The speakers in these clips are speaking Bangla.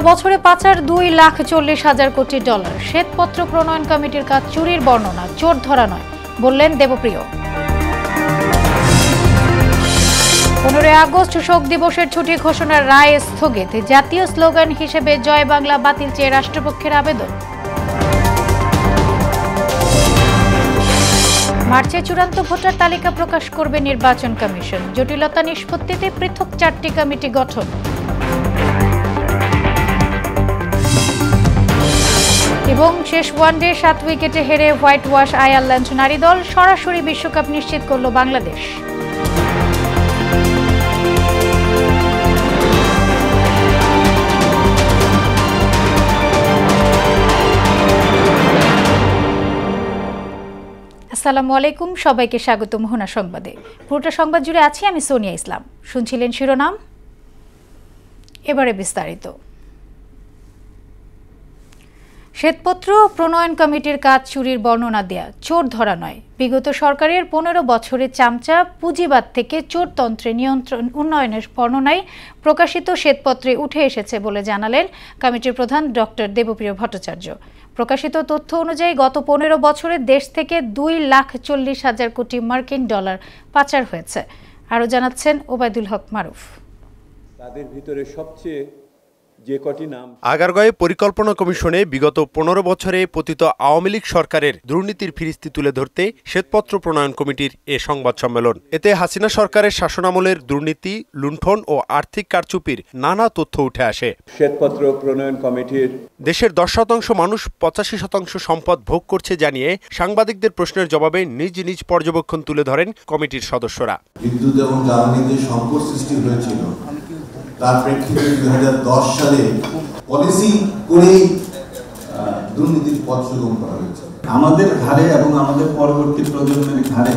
বছরে পাচার 2,40,000 কোটি ডলার। শ্বেতপত্র প্রণয়ন কমিটির কাজ চুরির বর্ণনা, চোর ধরা নয় বললেন দেবপ্রিয়। 15 আগস্ট শোক দিবসের ছুটি ঘোষণার রায় স্থগিত। জাতীয় স্লোগান হিসেবে জয় বাংলা বাতিল চেয়ে রাষ্ট্রপক্ষের আবেদন। মার্চে চূড়ান্ত ভোটার তালিকা প্রকাশ করবে নির্বাচন কমিশন। জটিলতা নিষ্পত্তিতে পৃথক 4টি কমিটি গঠন। এবং শেষ ওয়ানডে 7 উইকেটে হেরে হোয়াইট ওয়াশ আয়ারল্যান্ড নারী দল, সরাসরি বিশ্বকাপ নিশ্চিত করল বাংলাদেশ। আসসালামু আলাইকুম, সবাইকে স্বাগত মোহনা সংবাদে। পুরোটা সংবাদ জুড়ে আছি আমি সোনিয়া ইসলাম। শুনছিলেন শিরোনাম, এবারে বিস্তারিত। শ্বেতপত্র প্রণয়ন কমিটির কাজ চুরির বর্ণনা দেয়া, চোর ধরা নয়। বিগত সরকারের 15 বছরের চামচা পুঁজিবাদ থেকে চোরতন্ত্রে নিয়ন্ত্রণ উন্নয়নের বর্ণনায় প্রকাশিত শ্বেতপত্রে উঠে এসেছে বলে জানালেন কমিটির প্রধান ডক্টর দেবপ্রিয় ভট্টাচার্য। প্রকাশিত তথ্য অনুযায়ী গত 15 বছরে দেশ থেকে 2,40,000 কোটি মার্কিন ডলার পাচার হয়েছে। আরও জানাচ্ছেন ওবায়দুল হক মারুফ। তাদের ভিতরে সবচেয়ে যে কটি নাম আগারগাঁয়ে পরিকল্পনা কমিশনে বিগত 15 বছরে পতিত আওয়ামী লীগ সরকারের দুর্নীতির ফিরিস্তি তুলে ধরতে শ্বেতপত্র প্রণয়ন কমিটির এ সংবাদ সম্মেলন। এতে হাসিনা সরকারের শাসনামলের দুর্নীতি, লুণ্ঠন ও আর্থিক কারচুপির নানা তথ্য উঠে আসে। শ্বেতপত্র প্রণয়ন কমিটির দেশের 10% মানুষ 85% সম্পদ ভোগ করছে জানিয়ে সাংবাদিকদের প্রশ্নের জবাবে নিজ নিজ পর্যবেক্ষণ তুলে ধরেন কমিটির সদস্যরা। বিদ্যুৎ এবং জ্বালানিতে সংকট সৃষ্টি হয়েছিল, তার প্রেক্ষিতে 2010 সালে পলিসি করেই দুর্নীতির পথ সুগম করা হয়েছে। আমাদের ঘাড়ে এবং আমাদের পরবর্তী প্রজন্মের ঘাড়ে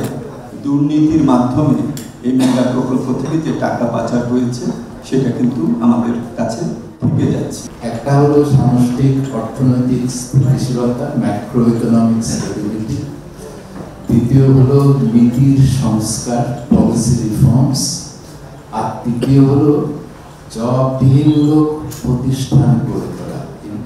দুর্নীতির মাধ্যমে এই মেগা প্রকল্প থেকে যে টাকা পাচার হয়েছে সেটা কিন্তু আমাদের কাছে থেকে যাচ্ছে। একটা হলো সামষ্টিক অর্থনৈতিক স্থিতিশীলতা, ম্যাক্রো ইকোনমিক স্টেবিলিটি। দ্বিতীয় হলো নীতির সংস্কার, পলিসি রিফর্মস। আর তৃতীয় হলো জবাবদিহিমূলক প্রতিষ্ঠান গড়ে তোলা,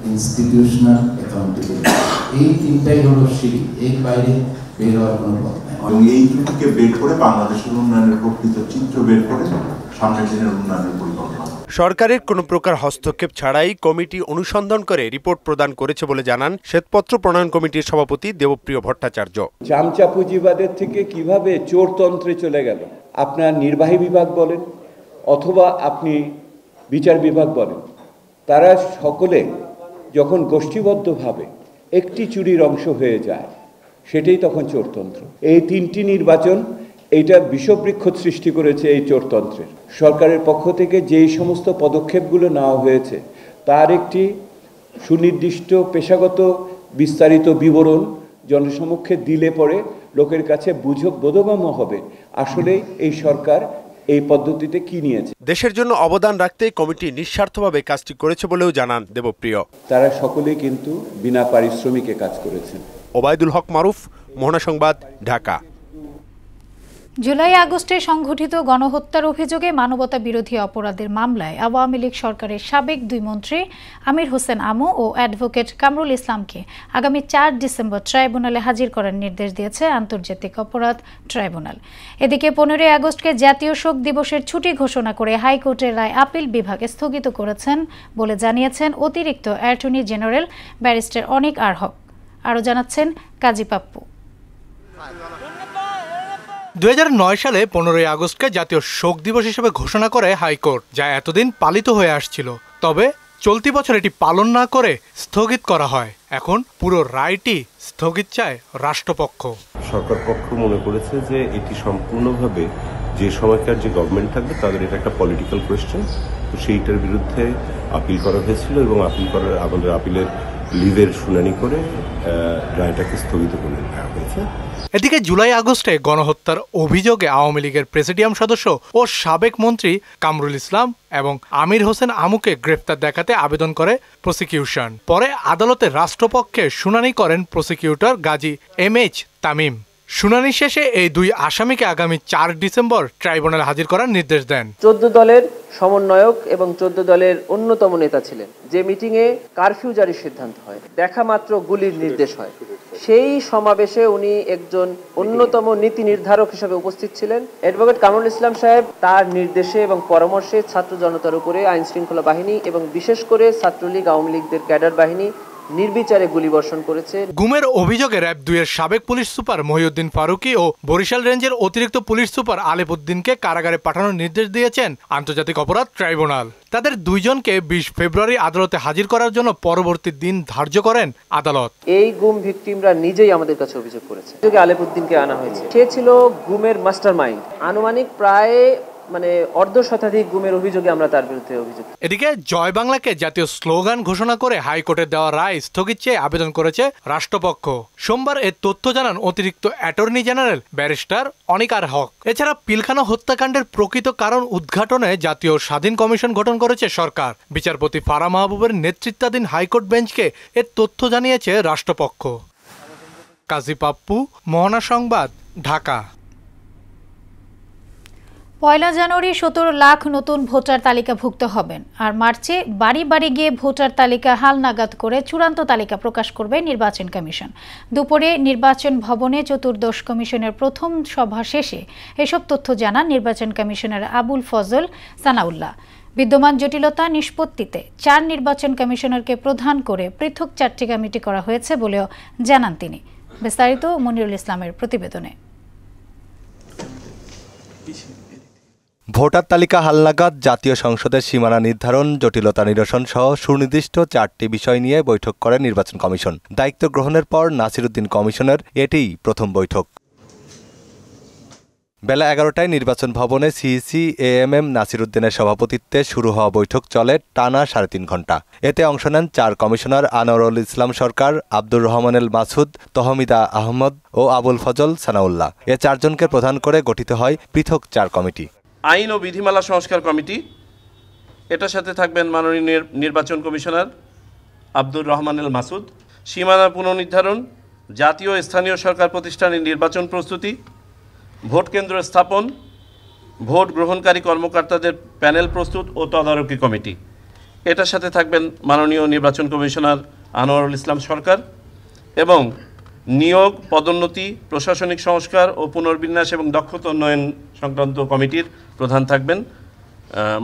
ইনস্টিটিউশনাল অ্যাকাউন্টেবিলিটি। এই তিনটাই হলো সিঁড়ি, এর বাইরে বের হওয়ার কোনো পথ নেই। এই থেকে বের করে বাংলাদেশের উন্নয়নের প্রকৃত চিত্র বের করে সামনের দিনের উন্নয়নের পরিকল্পনা। সরকারের কোনো প্রকার হস্তক্ষেপ ছাড়াই কমিটি অনুসন্ধান করে রিপোর্ট প্রদান করেছে বলে জানান শ্বেতপত্র প্রণয়ন কমিটির সভাপতি দেবপ্রিয় ভট্টাচার্য। চামচা পুঁজিবাদের থেকে কিভাবে চোরতন্ত্রে চলে গেল, আপনার নির্বাহী বিভাগ বলেন অথবা আপনি বিচার বিভাগ বলেন, তারা সকলে যখন গোষ্ঠীবদ্ধভাবে একটি চুরির অংশ হয়ে যায় সেটাই তখন চোরতন্ত্র। এই 3টি নির্বাচন এইটা বিষবৃক্ষ সৃষ্টি করেছে এই চোরতন্ত্রের। সরকারের পক্ষ থেকে যেই সমস্ত পদক্ষেপগুলো নেওয়া হয়েছে তার একটি সুনির্দিষ্ট পেশাগত বিস্তারিত বিবরণ জনসমক্ষে দিলে পরে লোকের কাছে বোধগম্য হবে আসলে এই সরকার এই পদ্ধতিতে কি নিয়েছে। দেশের জন্য অবদান রাখতে কমিটি নিঃস্বার্থভাবে কাজটি করেছে বলেও জানান দেবপ্রিয়। তারা সকলেই কিন্তু বিনা পারিশ্রমিকে কাজ করেছেন। ওবায়দুল হক মারুফ, মোহনা সংবাদ, ঢাকা। জুলাই আগস্টে সংঘটিত গণহত্যার অভিযোগে মানবতা বিরোধী অপরাধের মামলায় আওয়ামী লীগ সরকারের সাবেক 2 মন্ত্রী আমির হোসেন আমু ও অ্যাডভোকেট কামরুল ইসলামকে আগামী 4 ডিসেম্বর ট্রাইব্যুনালে হাজির করার নির্দেশ দিয়েছে আন্তর্জাতিক অপরাধ ট্রাইব্যুনাল। এদিকে 15 আগস্টকে জাতীয় শোক দিবসের ছুটি ঘোষণা করে হাইকোর্টের রায় আপিল বিভাগে স্থগিত করেছেন বলে জানিয়েছেন অতিরিক্ত অ্যাটর্নি জেনারেল ব্যারিস্টার অনিক আর হক। আরও জানাচ্ছেন কাজী পাপ্পু। 2009 সালে 15 আগস্টকে জাতীয় শোক দিবস হিসেবে ঘোষণা করে হাইকোর্ট, যা এতদিন পালিত হয়ে আসছিল। তবে চলতি বছর এটি পালন না করে স্থগিত করা হয়। এখন পুরো রায়টি স্থগিত চায় রাষ্ট্রপক্ষ। সরকার পক্ষ মনে করেছে যে এটি সম্পূর্ণভাবে যে সময়কার যে গভর্নমেন্ট থাকবে তাদের এটা একটা পলিটিক্যাল কোয়েশ্চেন, তো সেইটার বিরুদ্ধে আপিল করা হয়েছিল এবং আপিল করার আমাদের আপিলের লিভের শুনানি করে রায়টাকে স্থগিত করে দেওয়া হয়েছে। এদিকে জুলাই আগস্টে গণহত্যার অভিযোগে আওয়ামী লীগের প্রেসিডিয়াম সদস্য ও সাবেক মন্ত্রী কামরুল ইসলাম এবং আমির হোসেন আমুকে গ্রেফতার দেখাতে আবেদন করে প্রসিকিউশন। পরে আদালতে রাষ্ট্রপক্ষে শুনানি করেন প্রসিকিউটর গাজী MH তামিম। শুনানি শেষে এই দুই আসামিকে আগামী ৪ ডিসেম্বর ট্রাইব্যুনালে হাজির করার নির্দেশ দেন। ১৪ দলের সমন্বয়ক এবং ১৪ দলের অন্যতম নেতা ছিলেন। যে মিটিংয়ে কারফিউ জারির সিদ্ধান্ত হয়, দেখা মাত্র গুলির নির্দেশ হয়, সেই সমাবেশে উনি একজন অন্যতম নীতি নির্ধারক হিসেবে উপস্থিত ছিলেন। অ্যাডভোকেট কামরুল ইসলাম সাহেব তার নির্দেশে এবং পরামর্শে ছাত্র জনতার উপরে আইন শৃঙ্খলা বাহিনী এবং বিশেষ করে ছাত্রলীগ আওয়ামী লীগদের ক্যাডার বাহিনী নির্বিচারে গুলিবর্ষণ করেছে। গুমের অভিযোগে র‍্যাব ২ এর সাবেক পুলিশ সুপার মহিউদ্দিন ফারুকী ও বরিশাল রেঞ্জের অতিরিক্ত পুলিশ সুপার আলেপুদ্দিনকে কারাগারে পাঠানোর নির্দেশ দিয়েছেন আন্তর্জাতিক অপরাধ ট্রাইব্যুনাল। তাদের দুইজনকে ২০ ফেব্রুয়ারি আদালতে হাজির করার জন্য পরবর্তী দিন ধার্য করেন আদালত। এই গুম ভিকটিমরা নিজেই আমাদের কাছে অভিযোগ করেছে। আলেপুদ্দিনকে আনা হয়েছে, সে ছিল গুমের মাস্টারমাইন্ড। আনুমানিক প্রায় অর্ধ শতাধিক গুমের অভিযোগে আমরা তার বিরুদ্ধে অভিযোগ। এদিকে জয় বাংলাকে জাতীয় স্লোগান ঘোষণা করে হাইকোর্টের দেওয়া রায় স্থগিত চেয়ে আবেদন করেছে রাষ্ট্রপক্ষ। সোমবার এর তথ্য জানান অতিরিক্ত অ্যাটর্নি জেনারেল ব্যারিস্টার অনিকার হক। এছাড়া পিলখানা হত্যাকাণ্ডের প্রকৃত কারণ উদ্ঘাটনে জাতীয় স্বাধীন কমিশন গঠন করেছে সরকার। বিচারপতি ফারা মাহবুবের নেতৃত্বাধীন হাইকোর্ট বেঞ্চকে এর তথ্য জানিয়েছে রাষ্ট্রপক্ষ। কাজী পাপ্পু, মোহনা সংবাদ, ঢাকা। ১ জানুয়ারি ১৭ লাখ নতুন ভোটার তালিকাভুক্ত হবেন। আর মার্চে বাড়ি বাড়ি গিয়ে ভোটার তালিকা হালনাগাদ করে চূড়ান্ত তালিকা প্রকাশ করবে নির্বাচন কমিশন। দুপুরে নির্বাচন ভবনে চতুর্দশ কমিশনের প্রথম সভা শেষে এসব তথ্য জানান নির্বাচন কমিশনার আবুল ফজল সানাউল্লাহ। বিদ্যমান জটিলতা নিষ্পত্তিতে ৪ নির্বাচন কমিশনারকে প্রধান করে পৃথক ৪টি কমিটি করা হয়েছে বলেও জানান তিনি। বিস্তারিত মনিরুল ইসলামের প্রতিবেদনে। ভোটার তালিকা হালনাগাদ, জাতীয় সংসদের সীমানা নির্ধারণ, জটিলতা নিরসন সহ সুনির্দিষ্ট ৪টি বিষয় নিয়ে বৈঠক করে নির্বাচন কমিশন। দায়িত্ব গ্রহণের পর নাসিরউদ্দিন কমিশনের এটিই প্রথম বৈঠক। বেলা ১১টায় নির্বাচন ভবনে সিইসি এএমএম নাসিরউদ্দিনের সভাপতিত্বে শুরু হওয়া বৈঠক চলে টানা ৩.৫ ঘণ্টা। এতে অংশ নেন ৪ কমিশনার আনোয়ারুল ইসলাম সরকার, আব্দুর রহমানুল মাসুদ, তহমিদা আহমদ ও আবুল ফজল সানাউল্লাহ। এ ৪ জনকে প্রধান করে গঠিত হয় পৃথক ৪ কমিটি। আইন ও বিধিমালা সংস্কার কমিটি, এটার সাথে থাকবেন মাননীয় নির্বাচন কমিশনার আব্দুর রহমানুল মাসুদ। সীমানা পুনর্নির্ধারণ, জাতীয় স্থানীয় সরকার প্রতিষ্ঠানের নির্বাচন প্রস্তুতি, ভোট কেন্দ্র স্থাপন, ভোট গ্রহণকারী কর্মকর্তাদের প্যানেল প্রস্তুত ও তদারকি কমিটি। এটার সাথে থাকবেন মাননীয় নির্বাচন কমিশনার আনোয়ারুল ইসলাম সরকার। এবং নিয়োগ, পদোন্নতি, প্রশাসনিক সংস্কার ও পুনর্বিন্যাস এবং দক্ষতা উন্নয়ন সংক্রান্ত কমিটির প্রধান থাকবেন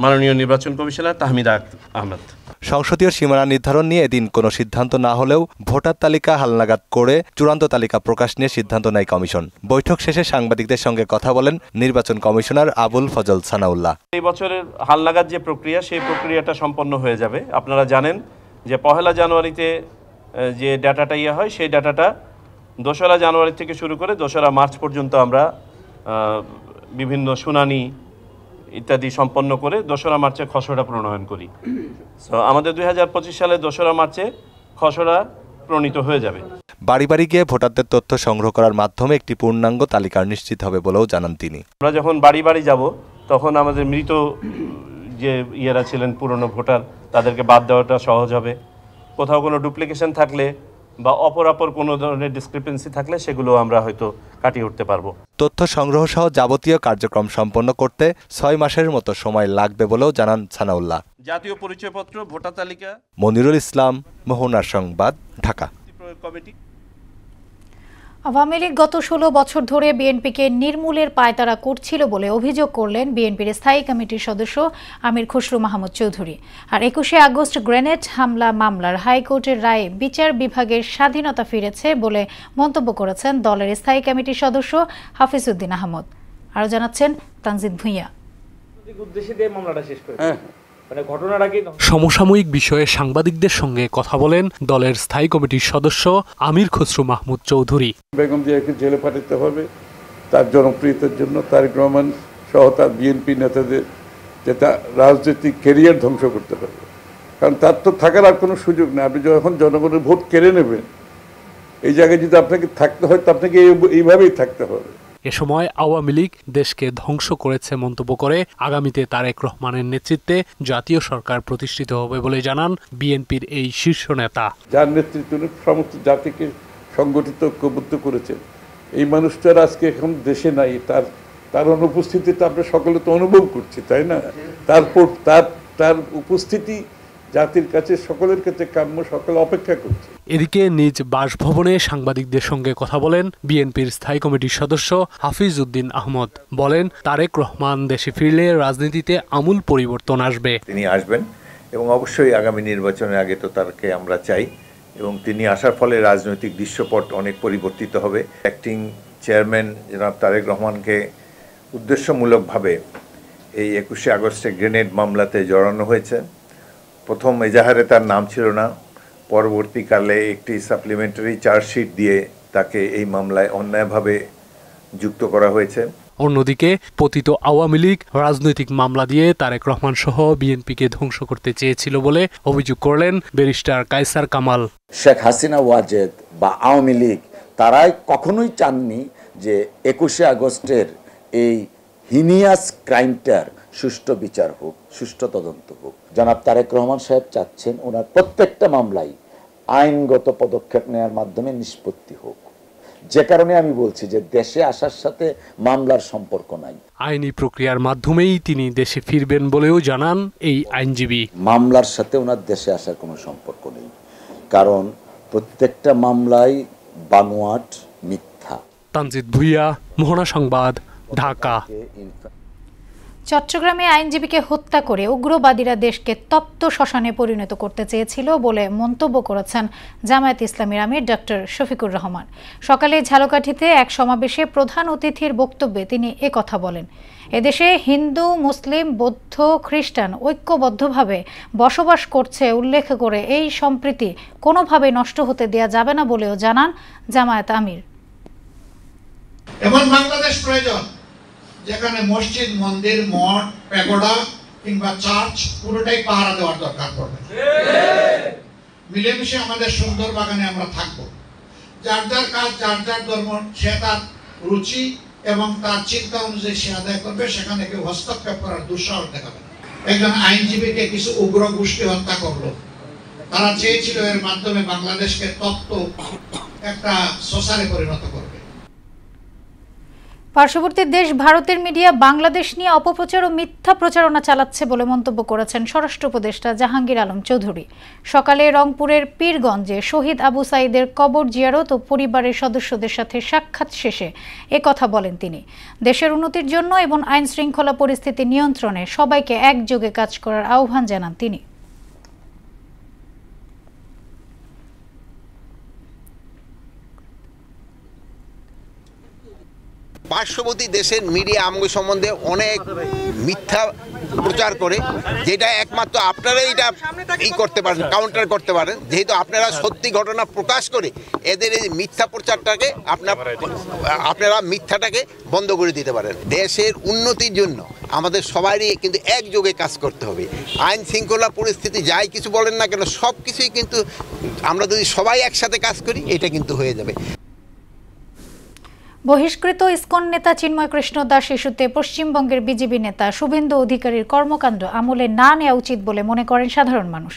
মাননীয় নির্বাচন কমিশনার তাহমিদা আহমেদ। সংসদীয় সীমানা নির্ধারণ নিয়ে এদিন কোনো সিদ্ধান্ত না হলেও ভোটার তালিকা হালনাগাদ করে চূড়ান্ত তালিকা প্রকাশ নিয়ে সিদ্ধান্ত নেয় কমিশন। বৈঠক শেষে সাংবাদিকদের সঙ্গে কথা বলেন নির্বাচন কমিশনার আবুল ফজল সানাউল্লাহ। এই বছরের হালনাগাদ যে প্রক্রিয়া, সেই প্রক্রিয়াটা সম্পন্ন হয়ে যাবে। আপনারা জানেন যে ১ জানুয়ারিতে যে ডাটাটা হয়, সেই ডাটাটা ২রা জানুয়ারি থেকে শুরু করে ২রা মার্চ পর্যন্ত আমরা বিভিন্ন শুনানি ইত্যাদি সম্পন্ন করে ২রা মার্চে খসড়া প্রণয়ন করি। সো আমাদের ২০২৫ সালে ২রা মার্চে খসড়া প্রণীত হয়ে যাবে। বাড়ি বাড়ি গিয়ে ভোটারদের তথ্য সংগ্রহ করার মাধ্যমে একটি পূর্ণাঙ্গ তালিকা নিশ্চিত হবে বলেও জানান তিনি। আমরা যখন বাড়ি বাড়ি যাব, তখন আমাদের মৃত যে ইয়েরা ছিলেন পুরনো ভোটার, তাদেরকে বাদ দেওয়াটা সহজ হবে। কোথাও কোনো ডুপ্লিকেশন থাকলে বা অপরাপর কোনো ধরনের ডিসক্রিপেন্সি থাকলে সেগুলো আমরা হয়তো কাটিয়ে উঠতে পারবো। তথ্য সংগ্রহ সহ যাবতীয় কার্যক্রম সম্পন্ন করতে ৬ মাসের মতো সময় লাগবে বলেও জানান সানাউল্লাহ। জাতীয় পরিচয়পত্র, ভোটার তালিকা। মনিরুল ইসলাম, মোহনার সংবাদ, ঢাকা। আওয়ামী লীগ গত ১৬ বছর ধরে বিএনপিকে নির্মূলের পায়তারা করছিল বলে অভিযোগ করলেন বিএনপির স্থায়ী কমিটির সদস্য আমির খসরু মাহমুদ চৌধুরী। আর ২১শে আগস্ট গ্রেনেড হামলা মামলার হাইকোর্টের রায়ে বিচার বিভাগের স্বাধীনতা ফিরেছে বলে মন্তব্য করেছেন দলের স্থায়ী কমিটির সদস্য হাফিজ উদ্দিন আহমদ। আরও জানাচ্ছেন তানজিদ ভুঁইয়া। সমসাময়িক বিষয়ে সাংবাদিকদের সঙ্গে কথা বলেন দলের স্থায়ী কমিটির সদস্য আমির খসরু মাহমুদ চৌধুরী। বেগম জিয়াকে জেলে পাঠাতে হবে তার জনপ্রিয়তার জন্য, তারেক রহমান সহ তার বিএনপি নেতাদের যেটা রাজনৈতিক ক্যারিয়ার ধ্বংস করতে হবে, কারণ তার তো থাকার আর কোনো সুযোগ নেই। আপনি যখন জনগণের ভোট কেড়ে নেবেন, এই জায়গায় যদি আপনাকে থাকতে হয় তো আপনাকে এইভাবেই থাকতে হবে। এ সময় আওয়ামী লীগ দেশকে ধ্বংস করেছে মন্তব্য করে আগামীতে তারেক রহমানের নেতৃত্বে জাতীয় সরকার প্রতিষ্ঠিত হবে বলে জানান বিএনপির এই শীর্ষ নেতা। যার নেতৃত্বে সমস্ত জাতিকে সংগঠিত ঐক্যবদ্ধ করেছেন, এই মানুষটার আজকে এখন দেশে নাই, তার অনুপস্থিতিটা আমরা সকলে তো অনুভব করছি, তাই না? তারপর তার উপস্থিতি জাতির কাছে, সকলের কাছে কাম্য, সকলে অপেক্ষা করছে। এদিকে নিজ বাসভবনে সাংবাদিকদের সঙ্গে কথা বলেন বিএনপির স্থায়ী কমিটির সদস্য হাফিজ উদ্দিন আহমদ। বলেন, তারেক রহমান দেশে ফিরলে রাজনীতিতে আমূল পরিবর্তন আসবে। তিনি আসবেন এবং অবশ্যই আগামী নির্বাচনের আগে তো তাকে আমরা চাই, এবং তিনি আসার ফলে রাজনৈতিক দৃশ্যপট অনেক পরিবর্তিত হবে। অ্যাক্টিং চেয়ারম্যান জনাব তারেক রহমানকে উদ্দেশ্যমূলকভাবে এই 21শে আগস্টে গ্রেনেড মামলাতে জড়ানো হয়েছে। প্রথম এজাহারে তার নাম ছিল না, পরবর্তীকালে একটি সাপ্লিমেন্টারি চার্জশিট দিয়ে তাকে এই মামলায় অন্যায়ভাবে যুক্ত করা হয়েছে। অন্যদিকে পতিত আওয়ামী লীগ রাজনৈতিক মামলা দিয়ে তারেক রহমান সহ বিএনপিকে ধ্বংস করতে চেয়েছিল বলে অভিযোগ করলেন ব্যারিস্টার কায়সার কামাল। শেখ হাসিনা ওয়াজেদ বা আওয়ামী লীগ তারাই কখনোই চাননি যে 21শে আগস্টের এই হিনিয়াস ক্রাইমটার সুষ্ঠু বিচার হোক, সুষ্ঠু তদন্ত হোক। জনাব তারেক রহমান সাহেব চাচ্ছেন ওনার প্রত্যেকটা মামলাই আইনগত পদক্ষেপ নেওয়ার মাধ্যমে নিষ্পত্তি হোক। যে কারণে আমি বলছি যে দেশে আসার সাথে মামলার সম্পর্ক নাই। আইনি প্রক্রিয়ার মাধ্যমেই তিনি দেশে ফিরবেন বলেও জানান এই আইনজীবী। মামলার সাথে ওনার দেশে আসার কোনো সম্পর্ক নেই, কারণ প্রত্যেকটা মামলাই বানোয়াট, মিথ্যা। তানজিদ ভুইয়া, মোহনা সংবাদ, ঢাকা। চট্টগ্রামে আইনজীবীকে হত্যা করে উগ্রবাদীরা দেশকে তপ্ত শ্মশানে পরিণত করতে চেয়েছিল বলে মন্তব্য করেছেন জামায়াত ইসলামীর আমির ডক্টর শফিকুর রহমান। সকালে ঝালকাঠিতে এক সমাবেশে প্রধান অতিথির বক্তব্যে তিনি কথা বলেন। এদেশে হিন্দু, মুসলিম, বৌদ্ধ, খ্রিস্টান ঐক্যবদ্ধভাবে বসবাস করছে উল্লেখ করে এই সম্প্রীতি কোনোভাবে নষ্ট হতে দেয়া যাবে না বলেও জানান জামায়াত আমির। এমন বাংলাদেশ প্রয়োজন যেখানে মসজিদ, মন্দির, মঠ, প্যাগোডা কিংবা চার্চ পুরোটাই পাহারা দেওয়ার দরকার পড়বে। মিলেমিশে আমাদের সুন্দর বাগানে আমরা থাকবো। যার যার কাজ, যার যার ধর্ম, সে তার রুচি এবং তার চিন্তা অনুযায়ী সে আদায় করবে। সেখানে কেউ হস্তক্ষেপ করার দুঃসাহস দেখাবে না। একজন আইনজীবীকে কিছু উগ্র গোষ্ঠী হত্যা করলো। তারা চেয়েছিল এর মাধ্যমে বাংলাদেশকে তপ্ত একটা শ্মশানে পরিণত করবে। পার্শ্ববর্তী দেশ ভারতের মিডিয়া বাংলাদেশ নিয়ে অপপ্রচার ও মিথ্যা প্রচারণা চালাচ্ছে বলে মন্তব্য করেছেন স্বরাষ্ট্র উপদেষ্টা জাহাঙ্গীর আলম চৌধুরী। সকালে রংপুরের পীরগঞ্জে শহীদ আবু সাঈদের কবর জিয়ারত ও পরিবারের সদস্যদের সাথে সাক্ষাৎ শেষে কথা বলেন তিনি। দেশের উন্নতির জন্য এবং আইন শৃঙ্খলা পরিস্থিতি নিয়ন্ত্রণে সবাইকে একযোগে কাজ করার আহ্বান জানান তিনি। পার্শ্ববর্তী দেশের মিডিয়া আমগো সম্বন্ধে অনেক মিথ্যা প্রচার করে, যেটা একমাত্র আপনারাই এটা করতে পারেন, কাউন্টার করতে পারেন, যেহেতু আপনারা সত্যি ঘটনা প্রকাশ করে এদের এই মিথ্যা প্রচারটাকে আপনারা মিথ্যাটাকে বন্ধ করে দিতে পারেন। দেশের উন্নতির জন্য আমাদের সবারই কিন্তু একযোগে কাজ করতে হবে। আইন শৃঙ্খলা পরিস্থিতি যাই কিছু বলেন না কেন, সব কিছুই কিন্তু আমরা যদি সবাই একসাথে কাজ করি এটা কিন্তু হয়ে যাবে। বহিষ্কৃত ইসকন নেতা চিন্ময় কৃষ্ণ দাস ইস্যুতে পশ্চিমবঙ্গের বিজেপি নেতা শুভেন্দু অধিকারীর কর্মকাণ্ড আমলে না নেওয়া উচিত বলে মনে করেন সাধারণ মানুষ।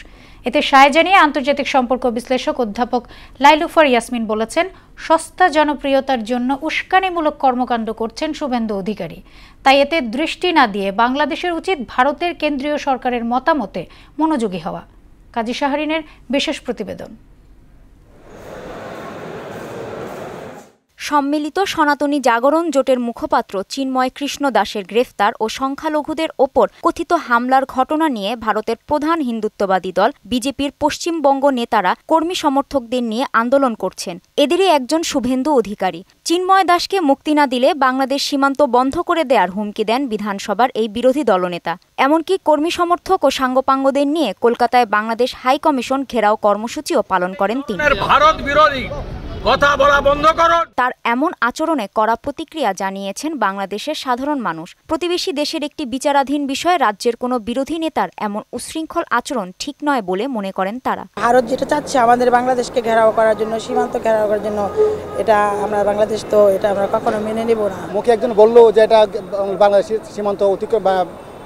এতে সায় জানিয়ে আন্তর্জাতিক সম্পর্ক বিশ্লেষক অধ্যাপক লাইলুফার ইয়াসমিন বলেছেন, সস্তা জনপ্রিয়তার জন্য উস্কানিমূলক কর্মকাণ্ড করছেন শুভেন্দু অধিকারী। তাই এতে দৃষ্টি না দিয়ে বাংলাদেশের উচিত ভারতের কেন্দ্রীয় সরকারের মতামতে মনোযোগী হওয়া। কাজী শাহরিনের বিশেষ প্রতিবেদন। সম্মিলিত সনাতনী জাগরণ জোটের মুখপাত্র চিন্ময় কৃষ্ণ দাসের গ্রেফতার ও সংখ্যালঘুদের ওপর কথিত হামলার ঘটনা নিয়ে ভারতের প্রধান হিন্দুত্ববাদী দল বিজেপির পশ্চিমবঙ্গ নেতারা কর্মী সমর্থকদের নিয়ে আন্দোলন করছেন। এদেরই একজন শুভেন্দু অধিকারী। চিন্ময় দাসকে মুক্তি না দিলে বাংলাদেশ সীমান্ত বন্ধ করে দেওয়ার হুমকি দেন বিধানসভার এই বিরোধী দলনেতা। এমনকি কর্মী সমর্থক ও সাঙ্গপাঙ্গদের নিয়ে কলকাতায় বাংলাদেশ হাই কমিশন ঘেরাও কর্মসূচিও পালন করেন তিনি। ভারত বিরোধী কথা বলা বন্ধ করো। তার এমন আচরণে কড়া প্রতিক্রিয়া জানিয়েছেন বাংলাদেশের সাধারণ মানুষ। প্রতিবেশী দেশের একটি বিচারাধীন বিষয়ে রাজ্যের কোনো বিরোধী নেতার এমন উশৃঙ্খল আচরণ ঠিক নয় বলে মনে করেন তারা। ভারত যেটা চাচ্ছে আমাদের বাংলাদেশকে ঘেরাও করার জন্য, সীমান্ত ঘেরাও করার জন্য, এটা আমরা বাংলাদেশ তো এটা আমরা কখনো মেনে নেব না। মুখে একজন বললো যে এটা বাংলাদেশের সীমান্ত অতিক্রম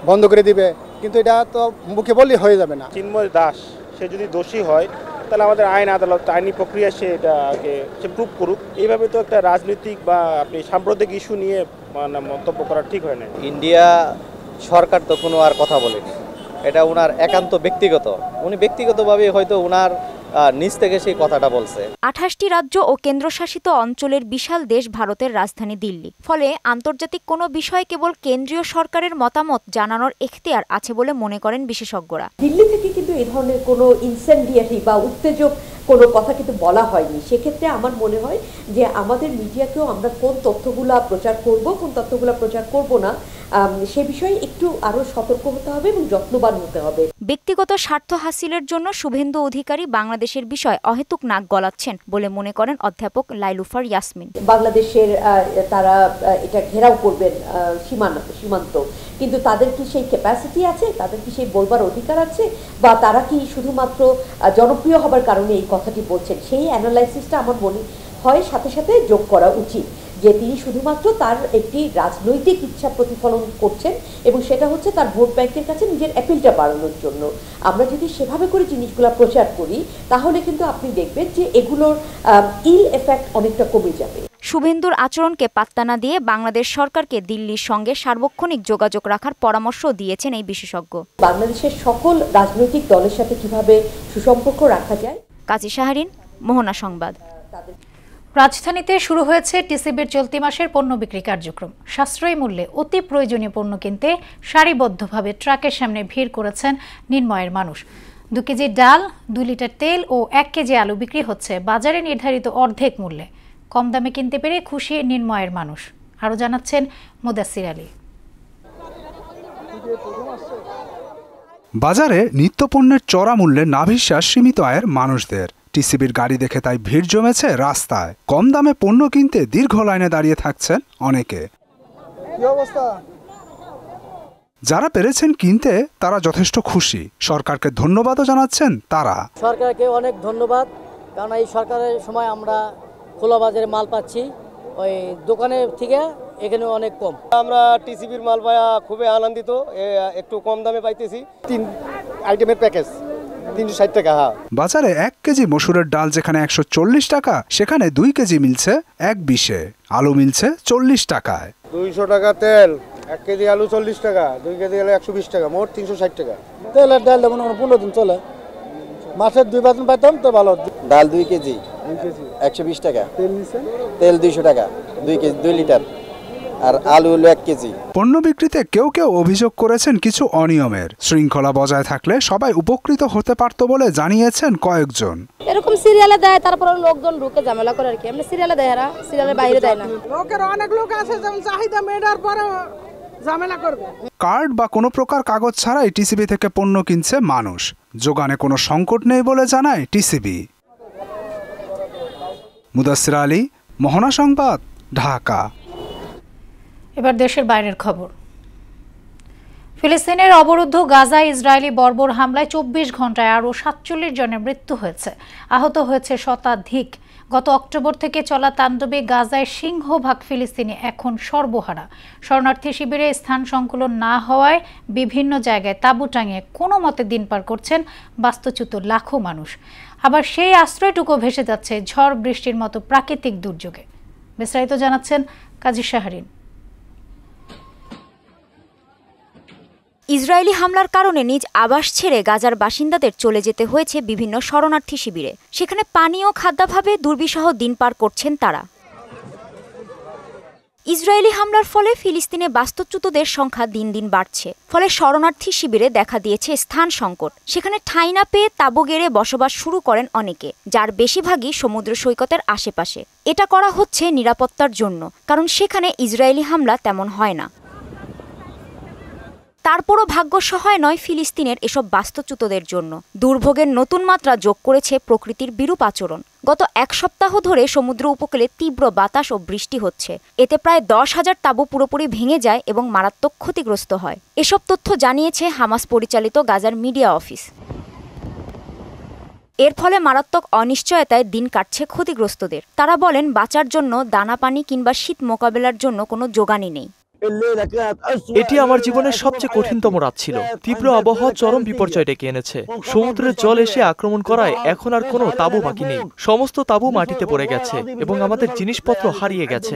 বন্ধ করে দিবে, কিন্তু এটা তো মুখে বললেই হয়ে যাবে না। চিন্ময় দাস সে যদি দোষী হয় তাহলে আমাদের আইন আদালত আইনি প্রক্রিয়া সে প্রুভ করুক। এইভাবে তো একটা রাজনৈতিক বা আপনি সাম্প্রদায়িক ইস্যু নিয়ে মন্তব্য করা ঠিক হয় না। ইন্ডিয়া সরকার তো কোনো আর কথা বলেনি, এটা ওনার একান্ত ব্যক্তিগত, উনি ব্যক্তিগতভাবে হয়তো ওনার নিজ থেকে সেই কথাটা বলছে। 28টি রাজ্য ও কেন্দ্রশাসিত অঞ্চলের বিশাল দেশ ভারতের রাজধানী দিল্লি। ফলে আন্তর্জাতিক কোনো বিষয়ে কেবল কেন্দ্রীয় সরকারের মতামত জানানোর এখতিয়ার আছে বলে মনে করেন বিশেষজ্ঞরা। দিল্লি থেকে কিন্তু এই ধরনের কোনো ইনসেন্ডিয়ারি বা উত্তেজক কোনো কথা কিন্তু বলা হয়নি। সেক্ষেত্রে আমার মনে হয় যে আমাদের মিডিয়াকেও আমরা কোন তথ্যগুলো প্রচার করব, কোন তথ্যগুলো প্রচার করব না, সে বিষয়ে একটু আরো সতর্ক হতে হবে এবং যত্নবান হতে হবে। ব্যক্তিগত স্বার্থ হাসিলের জন্য শুভেন্দু অধিকারী বাংলাদেশের বিষয় অহেতুক নাক গলাচ্ছেন বলে মনে করেন অধ্যাপক লাইলুফার ইয়াসমিন। বাংলাদেশের তারা এটা ঘেরাও করবেন সীমান্ত, কিন্তু তাদের কি সেই ক্যাপাসিটি আছে, তাদের কি সেই বলবার অধিকার আছে, বা তারা কি শুধুমাত্র জনপ্রিয় হবার কারণে এই কথাটি বলছেন? সেই অ্যানালাইসিসটা আমার মনে হয় সাথে সাথে যোগ করা উচিত, যে তিনি শুধুমাত্র তার একটি রাজনৈতিক ইচ্ছা প্রতিফলন করছেন এবং সেটা হচ্ছে তার ভোট ব্যাংকের কাছে নিজের অ্যাপিলটা বাড়ানোর জন্য। আমরা যদি সেভাবে করে জিনিসগুলো প্রচার করি তাহলে কিন্তু আপনি দেখবেন যে এগুলোর ইল এফেক্ট অনেকটা কমে যাবে। শুভেন্দুর আচরণকে পাত্তা না দিয়ে বাংলাদেশ সরকারকে দিল্লির সঙ্গে সার্বক্ষণিক যোগাযোগ রাখার পরামর্শ দিয়েছেন এই বিশেষজ্ঞ। বাংলাদেশের সকল রাজনৈতিক দলের সাথে কিভাবে সুসম্পর্ক রাখা যায়। কাজী শাহরিন, মোহনা সংবাদ। রাজধানীতে শুরু হয়েছে টিসিবির চলতি মাসের পণ্য বিক্রি কার্যক্রম। সাশ্রয়ী মূল্যে অতি প্রয়োজনীয় পণ্য কিনতে সারিবদ্ধভাবে ট্রাকের সামনে ভিড় করেছেন নির্ময়ের মানুষ। 2 কেজি ডাল, 2 লিটার তেল ও 1 কেজি আলু বিক্রি হচ্ছে বাজারে নির্ধারিত অর্ধেক মূল্যে। কম দামে কিনতে পেরে খুশি নির্ময়ের মানুষ। আরও জানাচ্ছেন মুদাসসির আলী। বাজারে নিত্যপণ্যের চড়া মূল্যে নাভিশ্বাস সীমিত আয়ের মানুষদের। টিসিবির গাড়ি দেখে তাই ভিড় জমেছে রাস্তায়। কম দামে পণ্য কিনতে দীর্ঘ লাইনে দাঁড়িয়ে থাকছেন অনেকে। যারা পেরেছেন কিনতে তারা যথেষ্ট খুশি। সরকারকে ধন্যবাদও জানাচ্ছেন তারা। সরকারকে অনেক ধন্যবাদ, কারণ এই সরকারের সময় আমরা খোলা বাজারে মাল পাচ্ছি, ওই দোকানের থেকে এখানে অনেক কম। আমরা টিসিবির মাল পাওয়া খুবই আনন্দিত, একটু কম দামে পাইতেছি। 3 আইটেমের প্যাকেজ 360 টাকা। বাজারে 1 কেজি মসুরের ডাল যেখানে 140 টাকা, সেখানে 2 কেজি মিলছে 1.20-এ। আলু মিলছে 40 টাকায়। 200 টাকা তেল, 1 কেজি আলু 40 টাকা, 2 কেজি আলু 120 টাকা, মোট 360 টাকা। তেলের ডাল যেমন 15 দিন চলে, মাসের 2 বেতন পাইতাম তো ভালো। ডাল 2 কেজি 120 টাকা, তেল 200 টাকা, 2 কেজি 2 লিটার, আর আলু হলো 1 কেজি। পণ্য বিক্রিতে কেউ কেউ অভিযোগ করেছেন কিছু অনিয়মের। শৃঙ্খলা বজায় থাকলে সবাই উপকৃত হতে পারত বলে জানিয়েছেন কয়েকজন। এরকম সিরিয়ালে দেয়, তারপরে লোকজন ঢুকে ঝামেলা করে আর কি। এমনি সিরিয়ালে দেয়, এরা সিরিয়ালের বাইরে দেয় না। লোকের অনেক লোক আছে যেমন চাহিদা মেটার পরে ঝামেলা করবে। কার্ড বা কোনো প্রকার কাগজ ছাড়াই টিসিবি থেকে পণ্য কিনছে মানুষ। যোগানে কোনো সংকট নেই বলে জানায় টিসিবি। মুদাসসির আলী, মোহনা সংবাদ, ঢাকা। এবার দেশের বাইরের খবর। ফিলিস্তিনের অবরুদ্ধ গাজায় ইসরায়েলি বর্বর হামলায় 24 ঘন্টায় আরও 47 জনের মৃত্যু হয়েছে, আহত হয়েছে শতাধিক। গত অক্টোবর থেকে চলা তাণ্ডবে গাজায় সিংহভাগ ফিলিস্তিনি এখন সর্বহারা। শরণার্থী শিবিরে স্থান সংকুলন না হওয়ায় বিভিন্ন জায়গায় তাঁবু টাঙিয়ে কোনো মতে দিন পার করছেন বাস্তুচ্যুত লাখো মানুষ। আবার সেই আশ্রয়টুকু ভেসে যাচ্ছে ঝড় বৃষ্টির মতো প্রাকৃতিক দুর্যোগে। বিস্তারিত জানাচ্ছেন কাজী শাহরিন। ইসরায়েলি হামলার কারণে নিজ আবাস ছেড়ে গাজার বাসিন্দাদের চলে যেতে হয়েছে বিভিন্ন শরণার্থী শিবিরে। সেখানে পানি ও খাদ্যাভাবে দুর্বিষহ দিন পার করছেন তারা। ইসরায়েলি হামলার ফলে ফিলিস্তিনে বাস্তুচ্যুতদের সংখ্যা দিন দিন বাড়ছে। ফলে শরণার্থী শিবিরে দেখা দিয়েছে স্থান সংকট। সেখানে ঠাঁই না পেয়ে তাঁবু গেড়ে বসবাস শুরু করেন অনেকে, যার বেশিরভাগই সমুদ্র সৈকতের আশেপাশে। এটা করা হচ্ছে নিরাপত্তার জন্য, কারণ সেখানে ইসরায়েলি হামলা তেমন হয় না। তারপরও ভাগ্য সহায় নয় ফিলিস্তিনের এসব বাস্তুচ্যুতদের জন্য। দুর্ভোগের নতুন মাত্রা যোগ করেছে প্রকৃতির বিরূপ আচরণ। গত 1 সপ্তাহ ধরে সমুদ্র উপকূলে তীব্র বাতাস ও বৃষ্টি হচ্ছে। এতে প্রায় 10,000 তাঁবু পুরোপুরি ভেঙে যায় এবং মারাত্মক ক্ষতিগ্রস্ত হয়। এসব তথ্য জানিয়েছে হামাস পরিচালিত গাজার মিডিয়া অফিস। এর ফলে মারাত্মক অনিশ্চয়তায় দিন কাটছে ক্ষতিগ্রস্তদের। তারা বলেন বাঁচার জন্য দানা পানি কিংবা শীত মোকাবেলার জন্য কোনো জোগানই নেই। এটি আমার জীবনের সবচেয়ে কঠিনতম রাত ছিল। তীব্র আবহাওয়া চরম বিপর্যয় ডেকে এনেছে। সমুদ্রের জল এসে আক্রমণ করায় এখন আর কোনো তাঁবু বাকি নেই। সমস্ত তাঁবু মাটিতে পড়ে গেছে এবং আমাদের জিনিসপত্র হারিয়ে গেছে।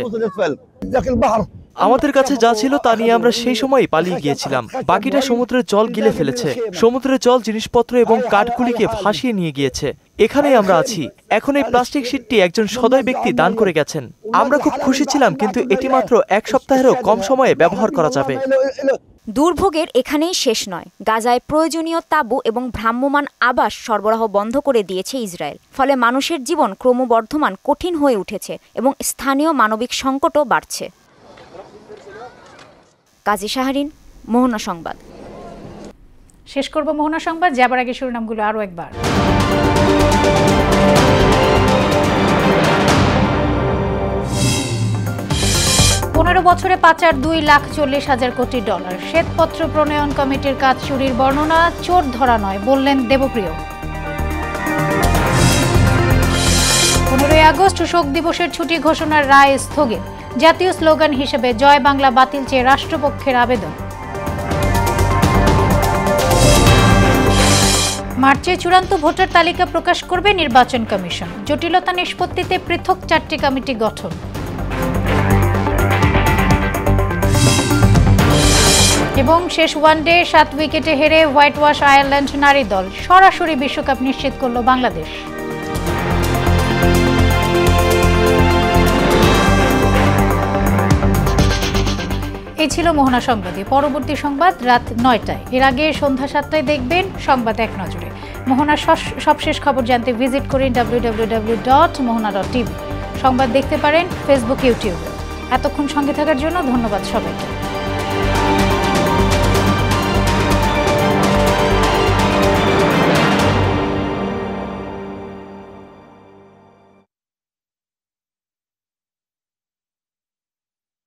আমাদের কাছে যা ছিল তা নিয়ে আমরা সেই সময়ই পালিয়ে গিয়েছিলাম। বাকিটা সমুদ্রের জল গিলে ফেলেছে। সমুদ্রের জল জিনিসপত্র এবং কাঠগুলিকে ভাসিয়ে নিয়ে গিয়েছে। এখানেই আমরা আছি। এখন এই প্লাস্টিক শীটটি একজন সদয় ব্যক্তি দান করে গেছেন। আমরা খুব খুশি ছিলাম, কিন্তু এটি মাত্র 1 সপ্তাহেরও কম সময়ে ব্যবহার করা যাবে। দুর্ভোগের এখানেই শেষ নয়। গাজায় প্রয়োজনীয় তাঁবু এবং ভ্রাম্যমাণ আবাস সরবরাহ বন্ধ করে দিয়েছে ইসরায়েল। ফলে মানুষের জীবন ক্রমবর্ধমান কঠিন হয়ে উঠেছে এবং স্থানীয় মানবিক সংকটও বাড়ছে। কাজী শাহরিন, মোহনা সংবাদ। শেষ করব মোহনা সংবাদ, যাবার আগে শিরোনামগুলো আরও একবার। 15 বছরে পাচার 2,40,000 কোটি ডলার। শ্বেতপত্র প্রণয়ন কমিটির কাজ চুরির বর্ণনা, চোর ধরা নয় বললেন দেবপ্রিয়। 15 আগস্ট শোক দিবসের ছুটি ঘোষণার রায় স্থগিত। জাতীয় স্লোগান হিসেবে জয় বাংলা বাতিল চেয়ে রাষ্ট্রপক্ষের আবেদন। মার্চে চূড়ান্ত ভোটার তালিকা প্রকাশ করবে নির্বাচন কমিশন। জটিলতা নিষ্পত্তিতে পৃথক 4টি কমিটি গঠন। এবং শেষ ওয়ানডে 7 উইকেটে হেরে হোয়াইট ওয়াশ আয়ারল্যান্ড নারী দল। সরাসরি বিশ্বকাপ নিশ্চিত করল বাংলাদেশ। এই ছিল মোহনা সংবাদে। পরবর্তী সংবাদ রাত 9টায়। এর আগে সন্ধ্যা 7টায় দেখবেন সংবাদ এক নজরে। মোহনার সবশেষ খবর জানতে ভিজিট করুন www.mohana.tv। সংবাদ দেখতে পারেন ফেসবুক, ইউটিউবে। এতক্ষণ সঙ্গে থাকার জন্য ধন্যবাদ সবাইকে।